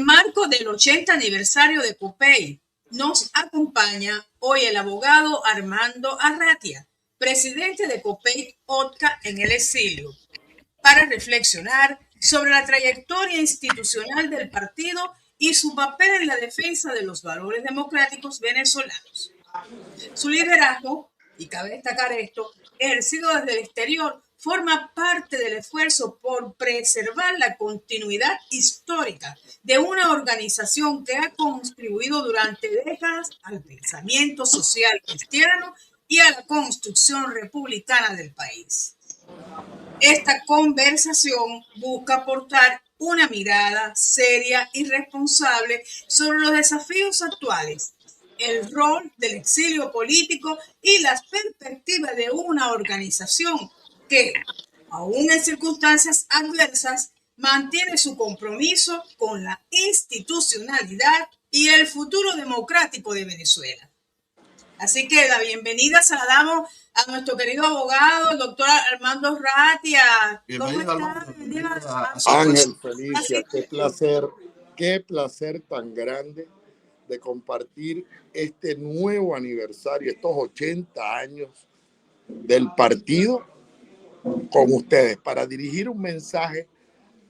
marco del 80 aniversario de Copey, nos acompaña hoy el abogado Armando Arratia, presidente de Copey OTCA en el exilio, para reflexionar sobre la trayectoria institucional del partido y su papel en la defensa de los valores democráticos venezolanos. Su liderazgo, y cabe destacar esto, ejercido desde el exterior, forma parte del esfuerzo por preservar la continuidad histórica de una organización que ha contribuido durante décadas al pensamiento social cristiano y a la construcción republicana del país. Esta conversación busca aportar una mirada seria y responsable sobre los desafíos actuales, el rol del exilio político y las perspectivas de una organización que, aún en circunstancias adversas, mantiene su compromiso con la institucionalidad y el futuro democrático de Venezuela. Así que la bienvenida se la damos a nuestro querido abogado, el doctor Armando Arratia. ¿Cómo está? Ángel, Felicia, qué placer tan grande de compartir este nuevo aniversario, estos 80 años del partido con ustedes, para dirigir un mensaje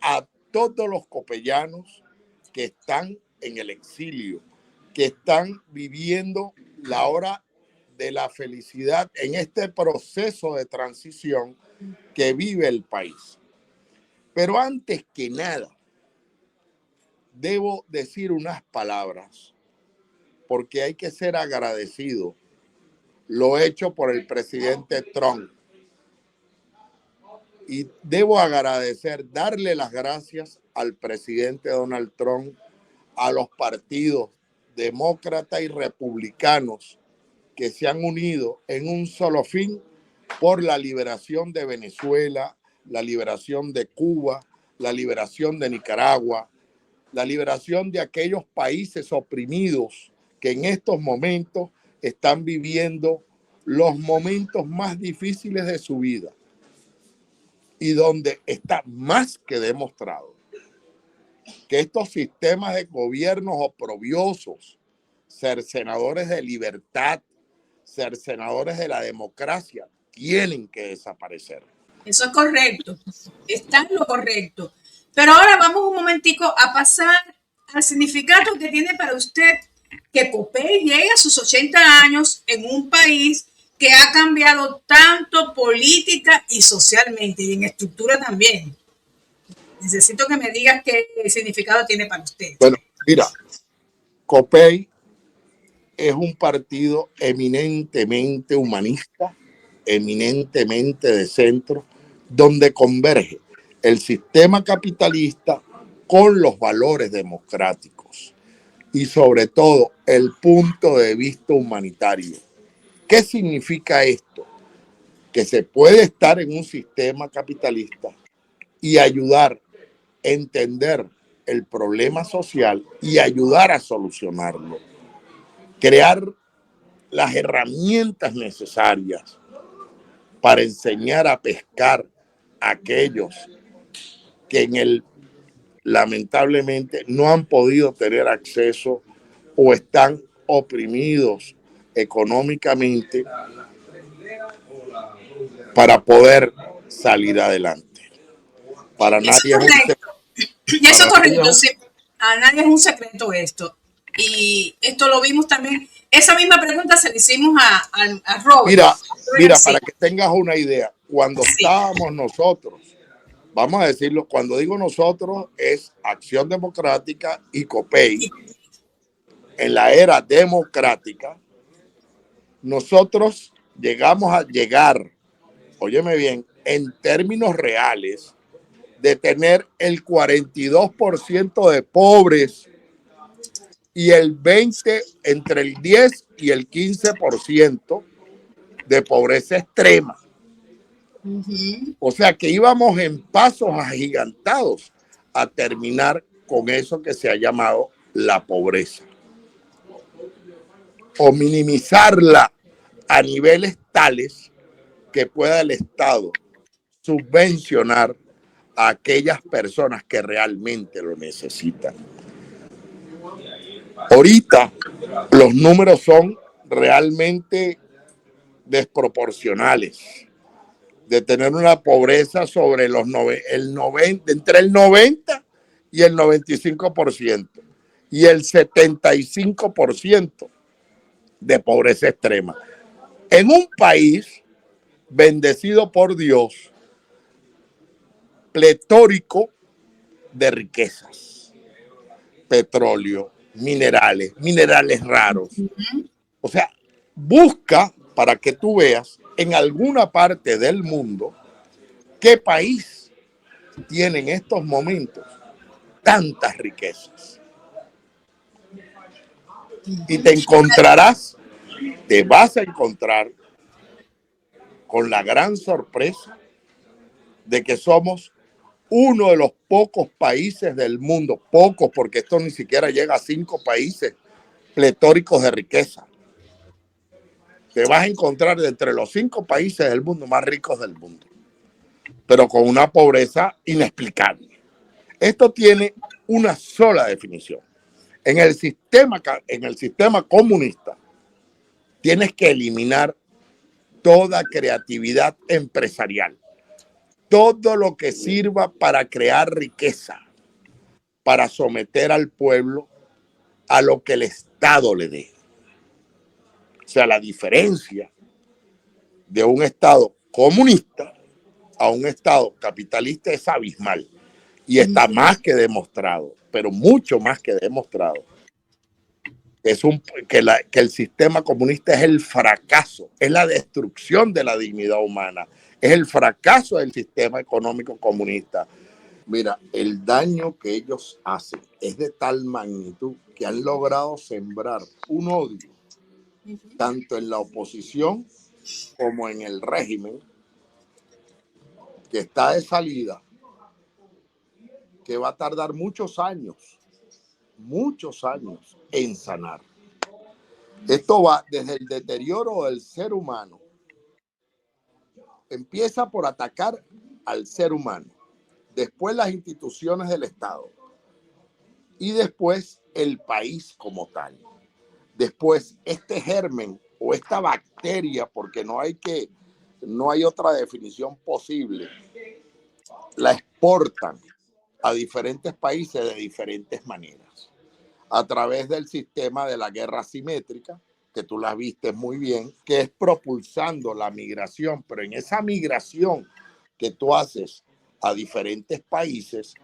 a todos los copellanos que están en el exilio, que están viviendo la hora de la felicidad en este proceso de transición que vive el país. Pero antes que nada, debo decir unas palabras, porque hay que ser agradecido lo hecho por el presidente Trump. Y debo agradecer, darle las gracias al presidente Donald Trump, a los partidos demócratas y republicanos que se han unido en un solo fin por la liberación de Venezuela, la liberación de Cuba, la liberación de Nicaragua, la liberación de aquellos países oprimidos que en estos momentos están viviendo los momentos más difíciles de su vida y donde está más que demostrado que estos sistemas de gobiernos oprobiosos, cercenadores de libertad, cercenadores de la democracia, tienen que desaparecer. Eso es correcto, está en lo correcto. Pero ahora vamos un momentico a pasar al significado que tiene para usted que Copey llegue a sus 80 años en un país que ha cambiado tanto política y socialmente, y en estructura también. Necesito que me digas qué significado tiene para usted. Bueno, mira, Copey es un partido eminentemente humanista, eminentemente de centro, donde converge el sistema capitalista con los valores democráticos y sobre todo el punto de vista humanitario. ¿Qué significa esto? Que se puede estar en un sistema capitalista y ayudar a entender el problema social y ayudar a solucionarlo. Crear las herramientas necesarias para enseñar a pescar a aquellos que lamentablemente no han podido tener acceso o están oprimidos económicamente para poder salir adelante. Para nadie es correcto. Sí. A nadie es un secreto esto. Y esto lo vimos también. Esa misma pregunta se la hicimos a Robert. Mira, para que tengas una idea, cuando estábamos nosotros, vamos a decirlo, cuando digo nosotros es Acción Democrática y Copey, en la era democrática, nosotros llegamos a llegar, óyeme bien, en términos reales, de tener el 42% de pobres y el 20%, entre el 10 y el 15% de pobreza extrema. O sea que íbamos en pasos agigantados a terminar con eso que se ha llamado la pobreza, o minimizarla a niveles tales que pueda el Estado subvencionar a aquellas personas que realmente lo necesitan. Ahorita los números son realmente desproporcionales, de tener una pobreza sobre entre el 90 y el 95% y el 75% de pobreza extrema. En un país bendecido por Dios, pletórico de riquezas, petróleo, minerales raros. O sea, busca para que tú veas en alguna parte del mundo qué país tiene en estos momentos tantas riquezas. Y te vas a encontrar con la gran sorpresa de que somos uno de los pocos países del mundo, pocos porque esto ni siquiera llega a 5 países pletóricos de riqueza. Te vas a encontrar de entre los 5 países del mundo más ricos del mundo, pero con una pobreza inexplicable. Esto tiene una sola definición. En el sistema comunista tienes que eliminar toda creatividad empresarial, todo lo que sirva para crear riqueza, para someter al pueblo a lo que el Estado le dé. O sea, la diferencia de un Estado comunista a un Estado capitalista es abismal y está más que demostrado, pero mucho más que demostrado. Que el sistema comunista es el fracaso, es la destrucción de la dignidad humana, es el fracaso del sistema económico comunista. Mira, el daño que ellos hacen es de tal magnitud que han logrado sembrar un odio tanto en la oposición como en el régimen que está de salida, que va a tardar muchos años en sanar. Esto va desde el deterioro del ser humano. Empieza por atacar al ser humano, después las instituciones del Estado y después el país como tal. Después este germen o esta bacteria, porque no hay otra definición posible, la exportan a diferentes países de diferentes maneras. A través del sistema de la guerra asimétrica, que tú la viste muy bien, que es propulsando la migración, pero en esa migración que tú haces a diferentes países,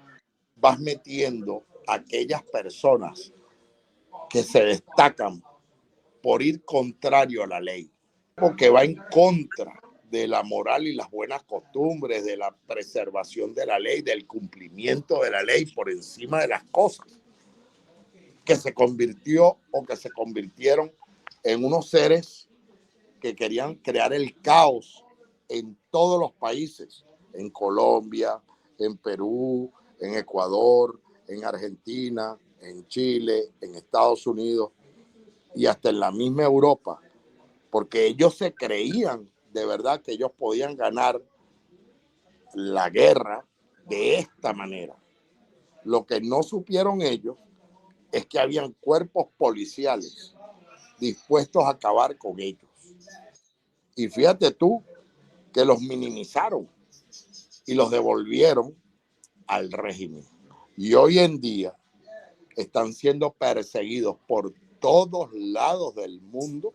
vas metiendo a aquellas personas que se destacan por ir contrario a la ley, porque va en contra de la moral y las buenas costumbres, de la preservación de la ley, del cumplimiento de la ley por encima de las cosas, que se convirtieron en unos seres que querían crear el caos en todos los países, en Colombia, en Perú, en Ecuador, en Argentina, en Chile, en Estados Unidos y hasta en la misma Europa, porque ellos se creían de verdad que ellos podían ganar la guerra de esta manera. Lo que no supieron ellos es que habían cuerpos policiales dispuestos a acabar con ellos. Y fíjate tú que los minimizaron y los devolvieron al régimen. Y hoy en día están siendo perseguidos por todos lados del mundo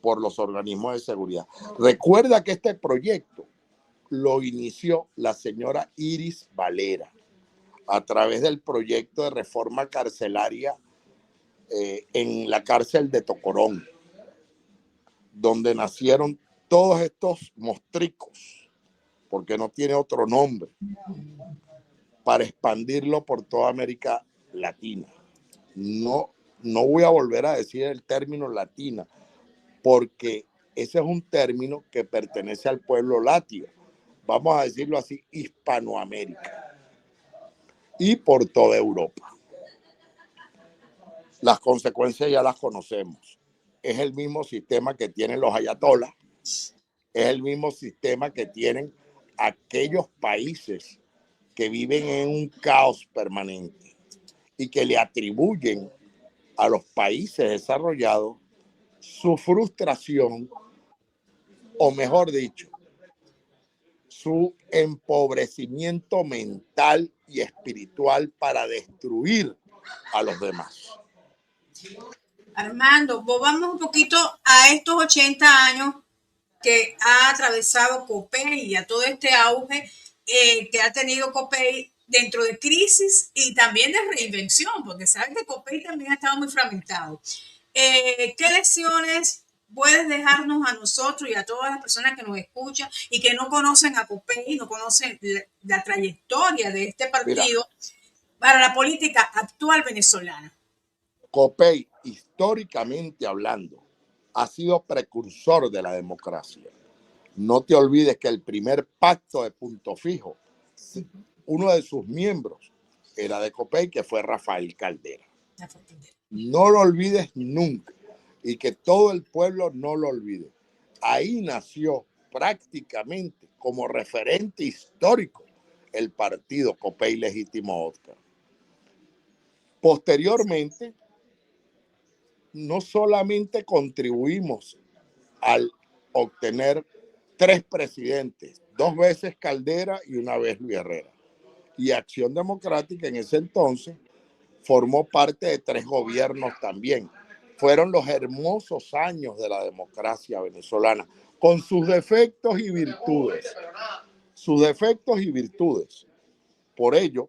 por los organismos de seguridad. Recuerda que este proyecto lo inició la señora Iris Valera a través del proyecto de reforma carcelaria en la cárcel de Tocorón, donde nacieron todos estos mostricos, porque no tiene otro nombre, para expandirlo por toda América Latina. No voy a volver a decir el término latina, porque ese es un término que pertenece al pueblo latio, vamos a decirlo así, Hispanoamérica, y por toda Europa. Las consecuencias ya las conocemos. Es el mismo sistema que tienen los ayatolás, es el mismo sistema que tienen aquellos países que viven en un caos permanente. y que le atribuyen a los países desarrollados su frustración, o mejor dicho, su empobrecimiento mental y espiritual para destruir a los demás. Armando, volvamos un poquito a estos 80 años que ha atravesado Copey y a todo este auge que ha tenido Copey dentro de crisis y también de reinvención, porque sabes que Copey también ha estado muy fragmentado. ¿Qué lecciones puedes dejarnos a nosotros y a todas las personas que nos escuchan y que no conocen a Copey, no conocen la trayectoria de este partido para la política actual venezolana? Copey, históricamente hablando, ha sido precursor de la democracia. No te olvides que el primer pacto de Punto Fijo, uno de sus miembros era de Copey, que fue Rafael Caldera. No lo olvides nunca y que todo el pueblo no lo olvide. Ahí nació prácticamente como referente histórico el partido Copey Legítimo Óscar. Posteriormente, no solamente contribuimos al obtener 3 presidentes, 2 veces Caldera y 1 vez Luis Herrera. Y Acción Democrática en ese entonces formó parte de 3 gobiernos también. Fueron los hermosos años de la democracia venezolana, con sus defectos y virtudes. Sus defectos y virtudes. Por ello,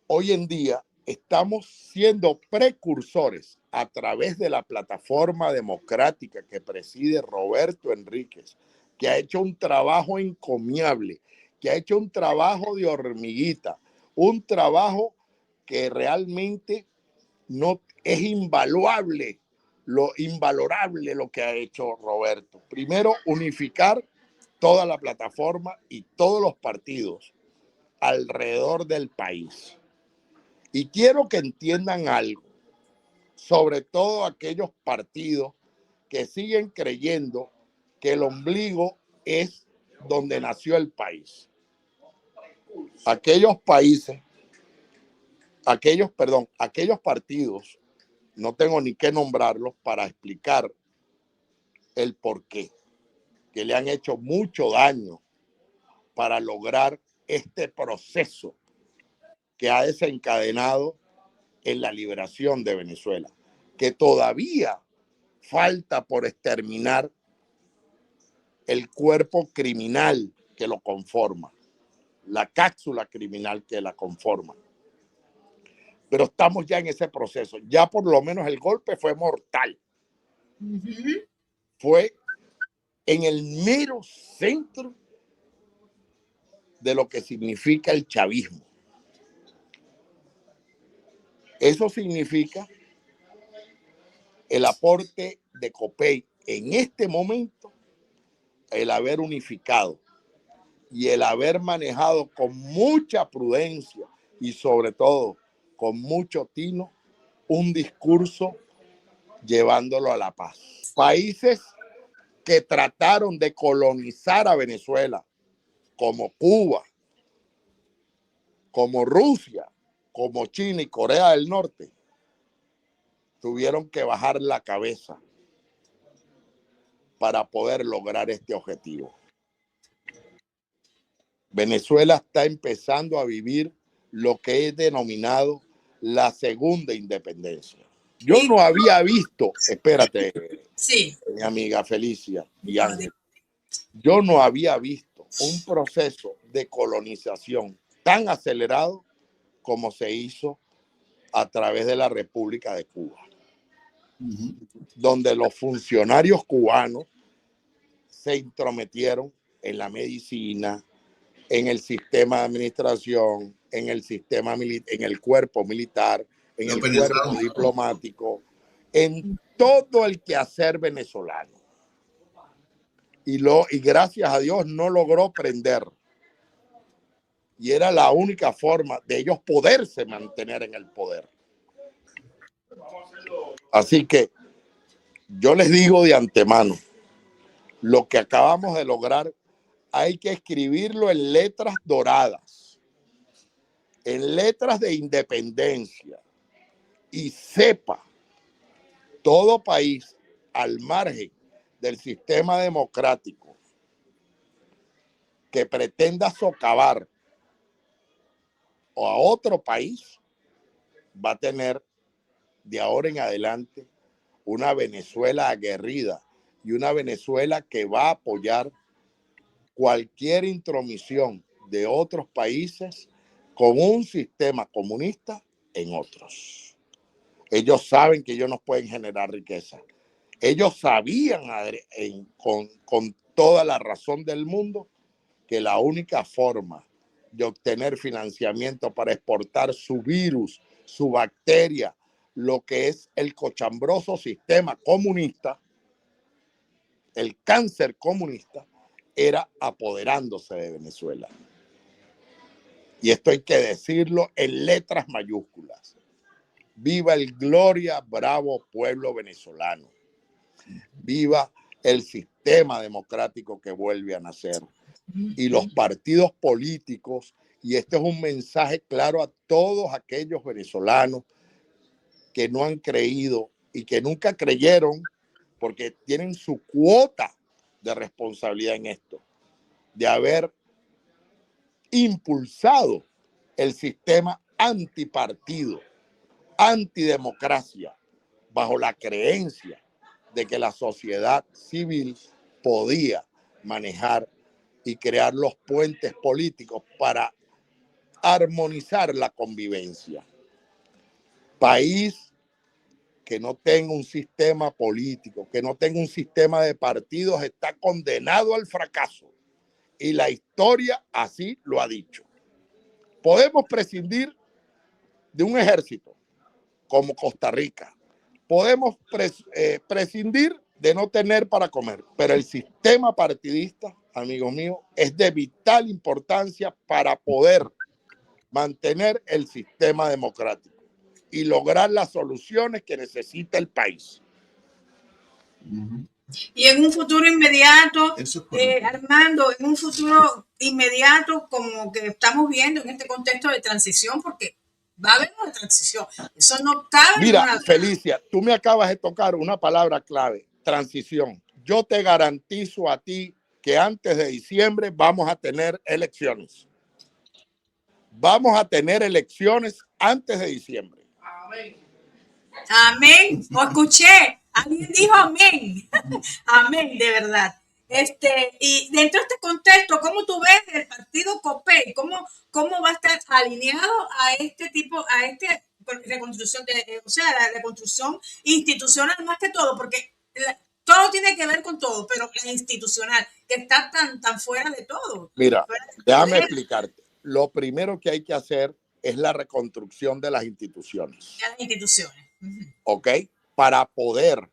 hoy en día estamos siendo precursores a través de la plataforma democrática que preside Roberto Enríquez, que ha hecho un trabajo encomiable, que ha hecho un trabajo de hormiguita, un trabajo que realmente no es invaluable, invalorable lo que ha hecho Roberto. Primero, unificar toda la plataforma y todos los partidos alrededor del país. Y quiero que entiendan algo, sobre todo aquellos partidos que siguen creyendo que el ombligo es donde nació el país. Aquellos partidos, no tengo ni que nombrarlos para explicar el porqué, que le han hecho mucho daño para lograr este proceso que ha desencadenado en la liberación de Venezuela, que todavía falta por exterminar el cuerpo criminal que lo conforma, la cápsula criminal que la conforma. Pero estamos ya en ese proceso. Ya por lo menos el golpe fue mortal. Fue en el mero centro de lo que significa el chavismo. Eso significa el aporte de Copey en este momento, el haber unificado y el haber manejado con mucha prudencia y sobre todo con mucho tino un discurso llevándolo a la paz. Países que trataron de colonizar a Venezuela, como Cuba, como Rusia, como China y Corea del Norte, tuvieron que bajar la cabeza para poder lograr este objetivo. Venezuela está empezando a vivir lo que es denominado la segunda independencia. Yo no había visto, espérate, mi amiga Felicia y Ángel, yo no había visto un proceso de colonización tan acelerado como se hizo a través de la República de Cuba, donde los funcionarios cubanos se intrometieron en la medicina, en el sistema de administración, en el sistema en el cuerpo militar, en el cuerpo diplomático, en todo el quehacer venezolano. Y gracias a Dios no logró prender. Y era la única forma de ellos poderse mantener en el poder. Así que yo les digo de antemano, lo que acabamos de lograr hay que escribirlo en letras doradas en letras de independencia y sepa todo país al margen del sistema democrático que pretenda socavar o a otro país, va a tener de ahora en adelante una Venezuela aguerrida y una Venezuela que va a apoyar cualquier intromisión de otros países con un sistema comunista en otros. Ellos saben que ellos no pueden generar riqueza. Ellos sabían con toda la razón del mundo que la única forma de obtener financiamiento para exportar su virus, su bacteria, lo que es el cochambroso sistema comunista, el cáncer comunista, era apoderándose de Venezuela. Y esto hay que decirlo en letras mayúsculas. Viva el gloria, bravo pueblo venezolano. Viva el sistema democrático que vuelve a nacer. Y los partidos políticos, y este es un mensaje claro a todos aquellos venezolanos que no han creído y que nunca creyeron, porque tienen su cuota de responsabilidad en esto, de haber impulsado el sistema antipartido, antidemocracia, bajo la creencia de que la sociedad civil podía manejar y crear los puentes políticos para armonizar la convivencia. País que no tenga un sistema político, que no tenga un sistema de partidos, está condenado al fracaso. Y la historia así lo ha dicho. Podemos prescindir de un ejército como Costa Rica. Podemos prescindir de no tener para comer, pero el sistema partidista, amigos míos, es de vital importancia para poder mantener el sistema democrático y lograr las soluciones que necesita el país. Y en un futuro inmediato, Armando, en un futuro inmediato, como que estamos viendo en este contexto de transición, porque va a haber una transición. Eso no cabe. Mira, Felicia, tú me acabas de tocar una palabra clave, transición. Yo te garantizo a ti que antes de diciembre vamos a tener elecciones. Vamos a tener elecciones antes de diciembre. Amén. Amén. Lo escuché. Alguien dijo amén. Amén, de verdad. Y dentro de este contexto, ¿cómo tú ves el partido COPEI? ¿Cómo va a estar alineado a este tipo, a esta reconstrucción, o sea, la reconstrucción institucional más que todo? Porque todo tiene que ver con todo, pero la institucional, que está tan fuera de todo. Mira, déjame explicarte. Lo primero que hay que hacer es la reconstrucción de las instituciones. De las instituciones. ¿Ok? Para poder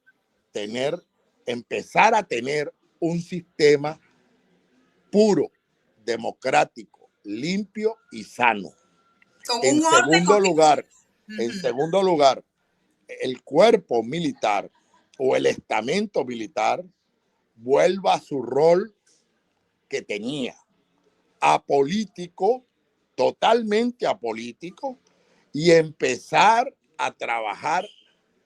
empezar a tener un sistema puro, democrático, limpio y sano. En segundo lugar, el cuerpo militar o el estamento militar vuelva a su rol que tenía, apolítico, totalmente apolítico, y empezar a trabajar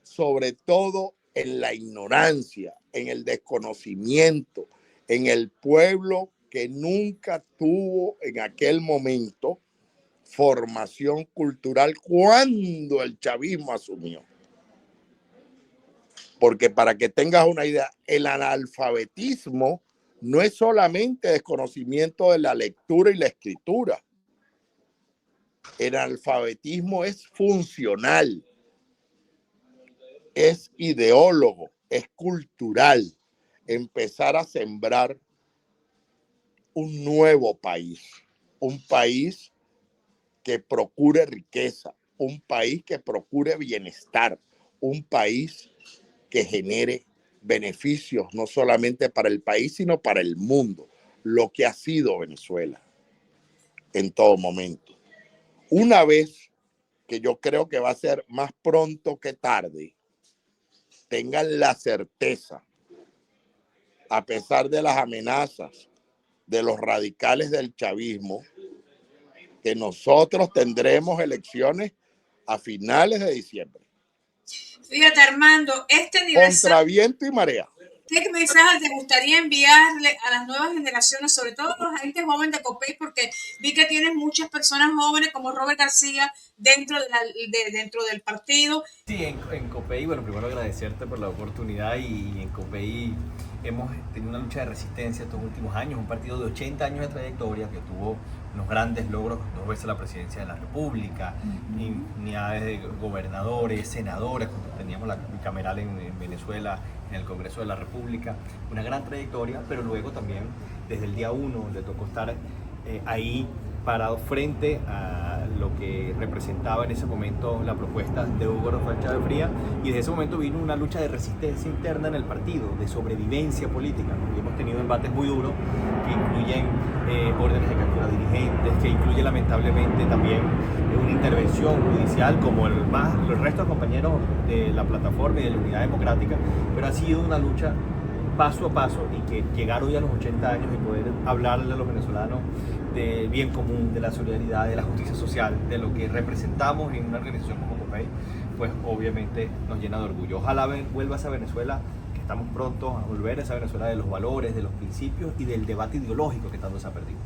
sobre todo en la ignorancia, en el desconocimiento, en el pueblo que nunca tuvo en aquel momento formación cultural cuando el chavismo asumió. Porque para que tengas una idea, el analfabetismo no es solamente desconocimiento de la lectura y la escritura. El analfabetismo es funcional, es ideólogo, es cultural. Empezar a sembrar un nuevo país, un país que procure riqueza, un país que procure bienestar, un país que genere beneficios no solamente para el país, sino para el mundo, lo que ha sido Venezuela en todo momento. Una vez que yo creo que va a ser más pronto que tarde, tengan la certeza, a pesar de las amenazas de los radicales del chavismo, que nosotros tendremos elecciones a finales de diciembre. Fíjate, Armando, este aniversario, contra viento y marea. ¿qué mensaje te gustaría enviarle a las nuevas generaciones, sobre todo a la gente joven de Copey? Porque vi que tienes muchas personas jóvenes como Robert García dentro del partido. Sí, en Copey, bueno, primero agradecerte por la oportunidad y en Copey hemos tenido una lucha de resistencia estos últimos años, un partido de 80 años de trayectoria que tuvo unos grandes logros, 2 veces la presidencia de la República, unidades de gobernadores, senadores, cuando teníamos la bicameral en Venezuela, en el Congreso de la República, una gran trayectoria, pero luego también desde el día 1 le tocó estar ahí parado frente a lo que representaba en ese momento la propuesta de Hugo Rafael Chávez Frías, y desde ese momento vino una lucha de resistencia interna en el partido, de sobrevivencia política. Hemos tenido embates muy duros que incluyen órdenes de captura de dirigentes, que incluye lamentablemente también una intervención judicial como el resto de compañeros de la plataforma y de la Unidad Democrática, pero ha sido una lucha paso a paso y que llegar hoy a los 80 años y poder hablarle a los venezolanos de bien común, de la solidaridad, de la justicia social, de lo que representamos en una organización como Copey, pues obviamente nos llena de orgullo. Ojalá vuelva a esa Venezuela, que estamos prontos a volver a esa Venezuela de los valores, de los principios y del debate ideológico que tanto se ha perdido.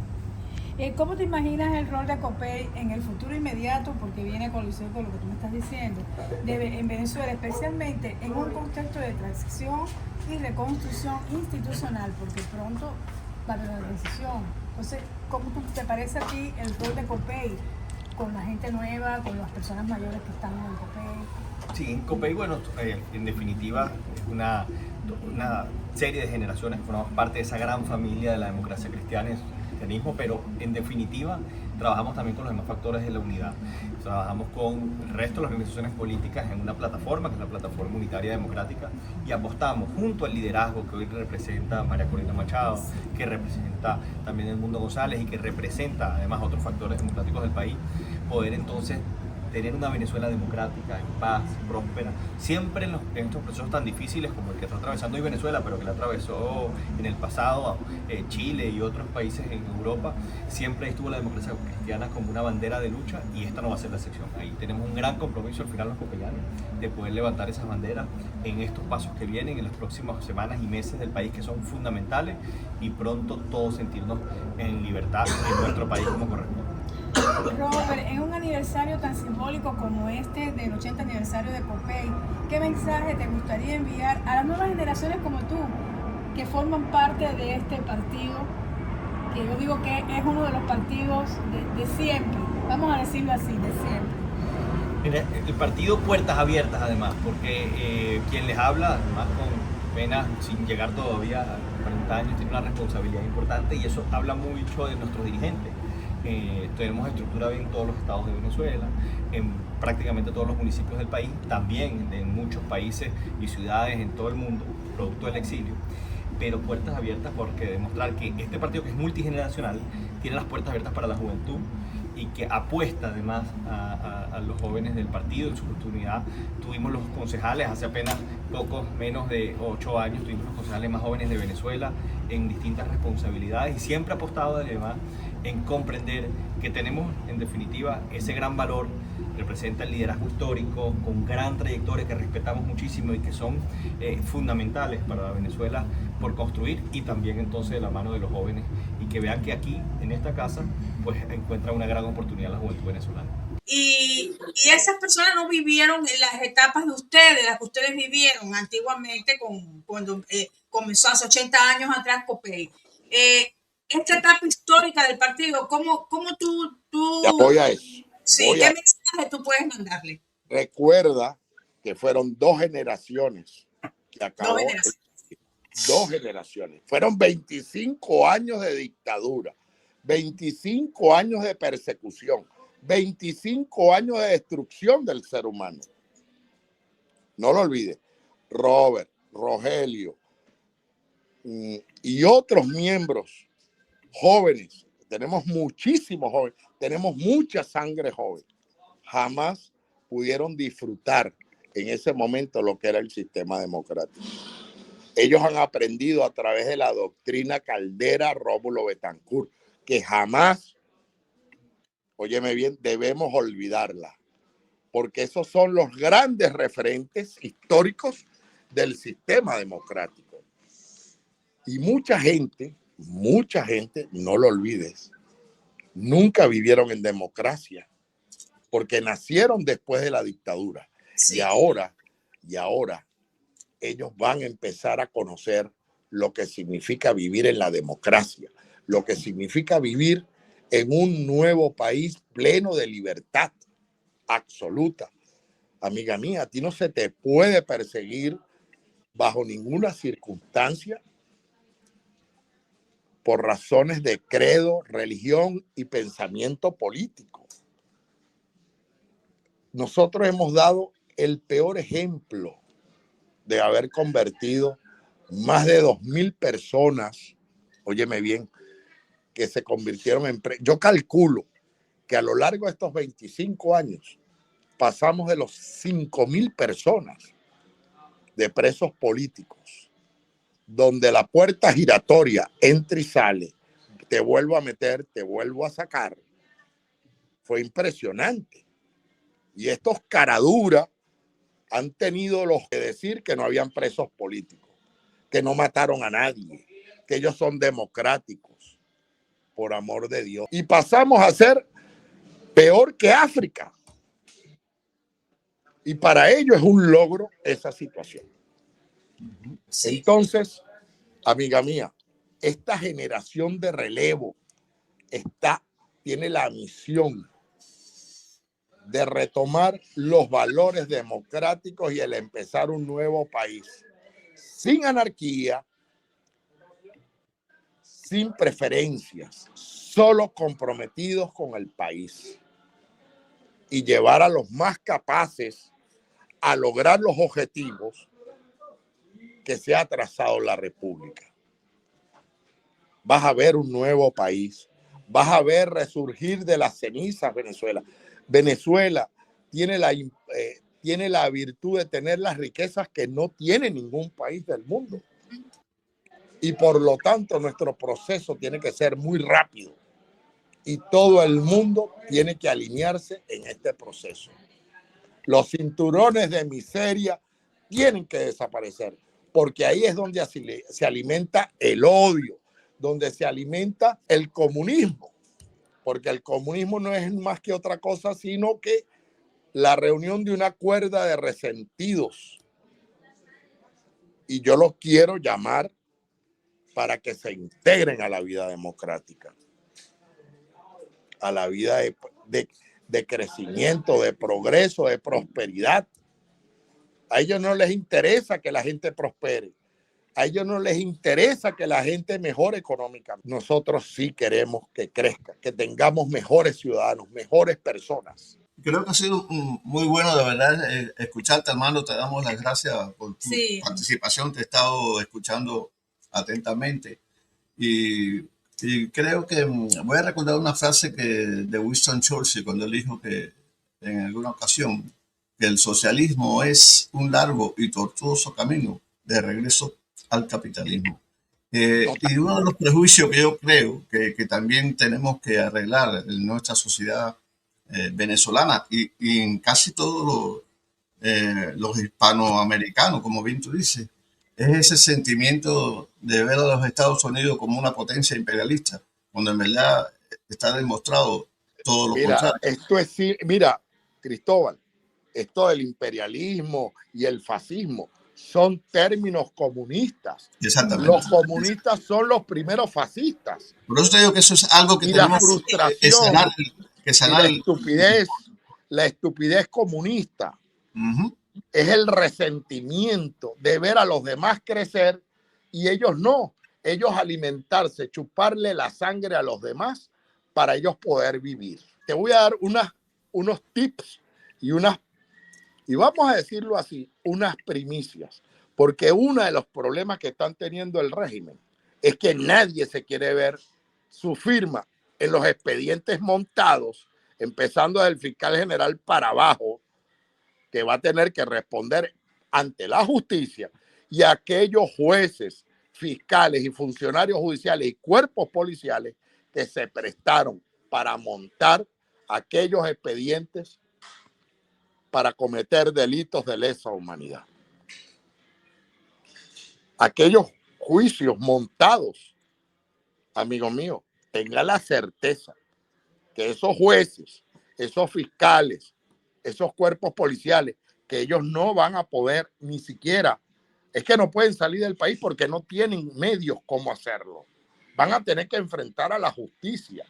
¿Cómo te imaginas el rol de Copey en el futuro inmediato, porque viene colisión con lo que tú me estás diciendo, en Venezuela, especialmente en un contexto de transición y reconstrucción institucional, porque pronto va a haber una transición? Entonces, ¿cómo te parece a ti el rol de Copey con la gente nueva, con las personas mayores que están en Copey? Sí, en Copey, bueno, en definitiva, es una serie de generaciones que formamos parte de esa gran familia de la democracia cristiana, cristianismo, pero en definitiva trabajamos también con los demás factores de la unidad. Trabajamos con el resto de las organizaciones políticas en una plataforma, que es la Plataforma Unitaria Democrática, y apostamos junto al liderazgo que hoy representa María Corina Machado, que representa también Edmundo González y que representa además otros factores democráticos del país, poder entonces tener una Venezuela democrática, en paz, próspera, siempre en estos procesos tan difíciles como el que está atravesando hoy Venezuela, pero que la atravesó en el pasado Chile y otros países en Europa, siempre estuvo la democracia cristiana como una bandera de lucha, y esta no va a ser la excepción. Ahí tenemos un gran compromiso al final los copellanos de poder levantar esas banderas en estos pasos que vienen, en las próximas semanas y meses del país, que son fundamentales, y pronto todos sentirnos en libertad en nuestro país como corresponde. Robert, en un aniversario tan simbólico como este del 80 aniversario de Copey, ¿qué mensaje te gustaría enviar a las nuevas generaciones como tú, que forman parte de este partido, que yo digo que es uno de los partidos de siempre, vamos a decirlo así, de siempre? Mira, el partido puertas abiertas además, porque quien les habla, además con pena, sin llegar todavía a 40 años, tiene una responsabilidad importante, y eso habla mucho de nuestros dirigentes. Tenemos estructura en todos los estados de Venezuela, en prácticamente todos los municipios del país, también en muchos países y ciudades en todo el mundo, producto del exilio, pero puertas abiertas porque demostrar que este partido, que es multigeneracional, tiene las puertas abiertas para la juventud y que apuesta además a los jóvenes del partido en su oportunidad. Tuvimos los concejales hace apenas menos de 8 años, tuvimos los concejales más jóvenes de Venezuela en distintas responsabilidades, y siempre apostado además en comprender que tenemos en definitiva ese gran valor, representa el liderazgo histórico con gran trayectoria que respetamos muchísimo y que son fundamentales para Venezuela por construir, y también entonces de la mano de los jóvenes, y que vean que aquí en esta casa pues encuentra una gran oportunidad la juventud venezolana. Y esas personas no vivieron en las etapas de ustedes, las que ustedes vivieron antiguamente cuando comenzó hace 80 años atrás Copey. Esta etapa histórica del partido, ¿cómo tú Ya voy a eso. Sí, ¿qué mensaje tú puedes mandarle? Recuerda que fueron 2 generaciones que acabó. 2 generaciones. Fueron 25 años de dictadura, 25 años de persecución, 25 años de destrucción del ser humano. No lo olvides. Robert, Rogelio y otros miembros jóvenes. Tenemos muchísimos jóvenes, tenemos mucha sangre joven. Jamás pudieron disfrutar en ese momento lo que era el sistema democrático. Ellos han aprendido a través de la doctrina Caldera, Rómulo Betancourt, que jamás óyeme bien, debemos olvidarla, porque esos son los grandes referentes históricos del sistema democrático. Y mucha gente, no lo olvides, nunca vivieron en democracia, porque nacieron después de la dictadura. Sí. Y ahora ellos van a empezar a conocer lo que significa vivir en la democracia, lo que significa vivir en un nuevo país pleno de libertad absoluta. Amiga mía, a ti no se te puede perseguir bajo ninguna circunstancia por razones de credo, religión y pensamiento político. Nosotros hemos dado el peor ejemplo de haber convertido más de 2.000 personas, óyeme bien, que se convirtieron en... Yo calculo que a lo largo de estos 25 años pasamos de los 5.000 personas de presos políticos, donde la puerta giratoria entra y sale, te vuelvo a meter, te vuelvo a sacar. Fue impresionante. Y estos caraduras han tenido los que decir que no habían presos políticos, que no mataron a nadie, que ellos son democráticos, por amor de Dios. Y pasamos a ser peor que África. Y para ellos es un logro esa situación. Sí. Entonces, amiga mía, esta generación de relevo tiene la misión de retomar los valores democráticos y el empezar un nuevo país sin anarquía, sin preferencias, solo comprometidos con el país y llevar a los más capaces a lograr los objetivos que se ha trazado la República. Vas a ver un nuevo país, vas a ver resurgir de las cenizas Venezuela. Venezuela tiene la virtud de tener las riquezas que no tiene ningún país del mundo. Y por lo tanto nuestro proceso tiene que ser muy rápido. Y todo el mundo tiene que alinearse en este proceso. Los cinturones de miseria tienen que desaparecer, porque ahí es donde se alimenta el odio, donde se alimenta el comunismo, porque el comunismo no es más que otra cosa, sino que la reunión de una cuerda de resentidos. Y yo los quiero llamar para que se integren a la vida democrática, a la vida de crecimiento, de progreso, de prosperidad. A ellos no les interesa que la gente prospere. A ellos no les interesa que la gente mejore económicamente. Nosotros sí queremos que crezca, que tengamos mejores ciudadanos, mejores personas. Creo que ha sido muy bueno, de verdad, escucharte, Armando. Te damos las gracias por tu participación. Te he estado escuchando atentamente. Y creo que voy a recordar una frase de Winston Churchill, cuando él dijo que en alguna ocasión que el socialismo es un largo y tortuoso camino de regreso al capitalismo. Y uno de los prejuicios que yo creo que también tenemos que arreglar en nuestra sociedad venezolana y en casi todos los hispanoamericanos, como bien tú dices, es ese sentimiento de ver a los Estados Unidos como una potencia imperialista, cuando en verdad está demostrado todo lo contrario. Mira, Cristóbal, esto del imperialismo y el fascismo son términos comunistas. Exactamente. Los comunistas son los primeros fascistas. Por eso te digo que eso es algo que tenemos que sanar. La estupidez comunista es el resentimiento de ver a los demás crecer y ellos no. Ellos alimentarse, chuparle la sangre a los demás para ellos poder vivir. Te voy a dar unos tips y vamos a decirlo así, unas primicias, porque uno de los problemas que están teniendo el régimen es que nadie se quiere ver su firma en los expedientes montados, empezando del fiscal general para abajo, que va a tener que responder ante la justicia, y aquellos jueces, fiscales y funcionarios judiciales y cuerpos policiales que se prestaron para montar aquellos expedientes para cometer delitos de lesa humanidad. Aquellos juicios montados, amigo mío, tenga la certeza que esos jueces, esos fiscales, esos cuerpos policiales, que ellos no van a poder ni siquiera, es que no pueden salir del país porque no tienen medios como hacerlo. Van a tener que enfrentar a la justicia.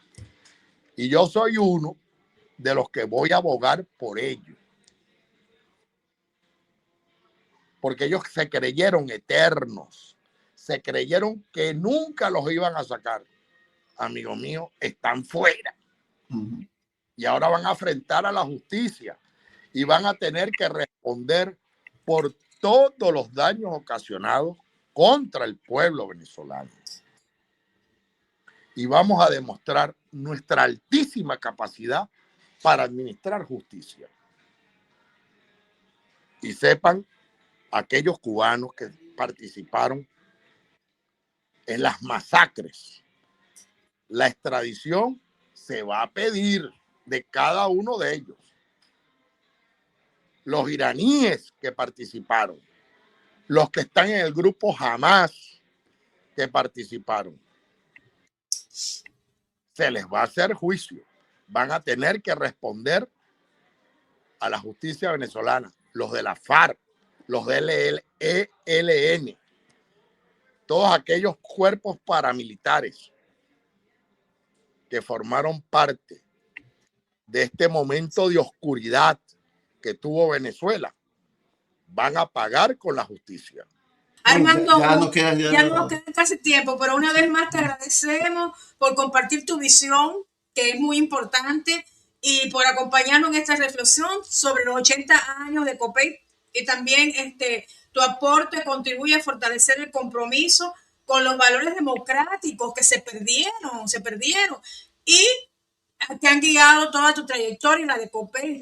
Y yo soy uno de los que voy a abogar por ello. Porque ellos se creyeron eternos, se creyeron que nunca los iban a sacar. Amigo mío, están fuera. Y ahora van a enfrentar a la justicia y van a tener que responder por todos los daños ocasionados contra el pueblo venezolano. Y vamos a demostrar nuestra altísima capacidad para administrar justicia. Y sepan aquellos cubanos que participaron en las masacres, la extradición se va a pedir de cada uno de ellos. Los iraníes que participaron, los que están en el grupo Hamas que participaron, se les va a hacer juicio. Van a tener que responder a la justicia venezolana, los de la FARC, los del ELN, todos aquellos cuerpos paramilitares que formaron parte de este momento de oscuridad que tuvo Venezuela, van a pagar con la justicia. Armando, ya no queda casi tiempo, pero una vez más te agradecemos por compartir tu visión, que es muy importante, y por acompañarnos en esta reflexión sobre los 80 años de COPEI, y también tu aporte contribuye a fortalecer el compromiso con los valores democráticos que se perdieron, y que han guiado toda tu trayectoria y la de COPEI,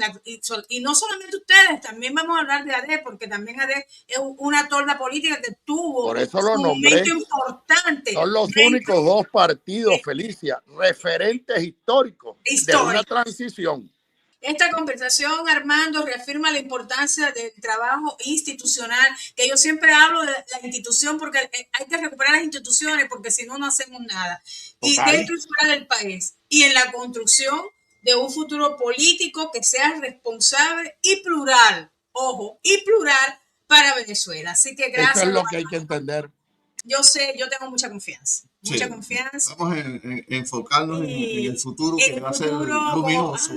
y no solamente ustedes, también vamos a hablar de AD, porque también AD es una torna política que tuvo por eso lo un nombré, momento importante. Son los únicos dos partidos, Felicia, referentes históricos de una transición. Esta conversación, Armando, reafirma la importancia del trabajo institucional, que yo siempre hablo de la institución, porque hay que recuperar las instituciones, porque si no, no hacemos nada. Y dentro y fuera del país, y en la construcción de un futuro político que sea responsable y plural, ojo, y plural para Venezuela. Así que gracias. Eso es lo que hay que entender. Yo sé, yo tengo mucha confianza. Mucha confianza. Vamos a enfocarnos en el futuro, que va a ser luminoso.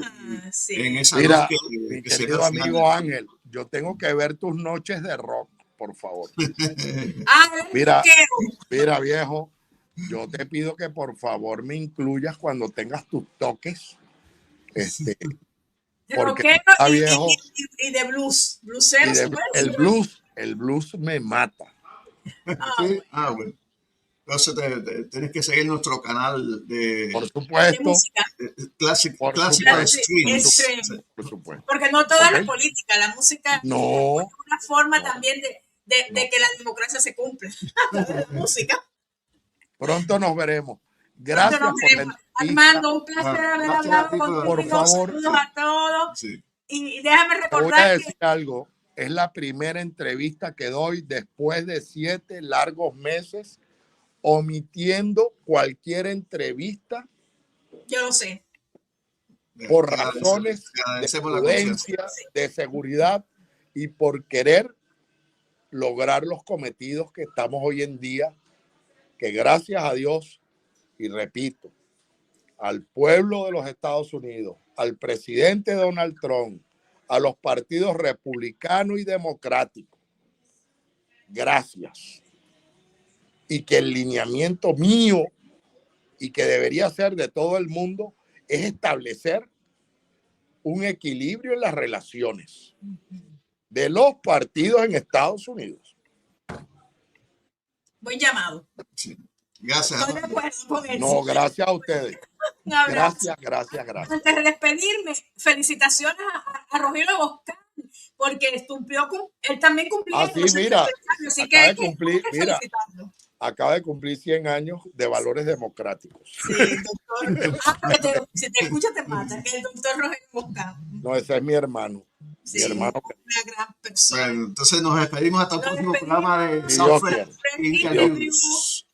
En esa Mira, mi querido amigo Ángel, yo tengo que ver tus noches de rock, por favor. Mira, viejo, yo te pido que por favor me incluyas cuando tengas tus toques. Porque viejo, y de blues. El blues me mata. ¿Sí? Bueno. Entonces tienes que seguir nuestro canal de, por supuesto, Classic Stream. Por supuesto. Porque no toda la política, la música no, es una forma también de que la democracia se cumpla. La música. Pronto nos veremos. Gracias por la entrevista. Armando, un placer haber hablado contigo. Por favor. Saludos a todos. Sí. Y déjame recordar. Te voy a decir algo. Es la primera entrevista que doy después de 7 largos meses omitiendo cualquier entrevista. Yo lo sé. Por razones de prudencia, de seguridad y por querer lograr los cometidos que estamos hoy en día, que gracias a Dios, y repito, al pueblo de los Estados Unidos, al presidente Donald Trump, a los partidos republicano y democrático, gracias. Y que el lineamiento mío y que debería ser de todo el mundo es establecer un equilibrio en las relaciones de los partidos en Estados Unidos. Buen llamado. Sí. Gracias. Estoy de acuerdo con eso. No, gracias a ustedes. Gracias. Antes de despedirme, felicitaciones a Rogelio Boscán, porque él también cumplió. Así, mira, así que cumplir, mira, acaba de cumplir 100 años de valores democráticos. Sí, el doctor. Si te escucha, te mata. El doctor Rogelio Moscán. No, ese es mi hermano. Sí, mi hermano. Una gran persona. Bueno, entonces nos despedimos hasta el próximo programa de Dios quiere. Software Inca News.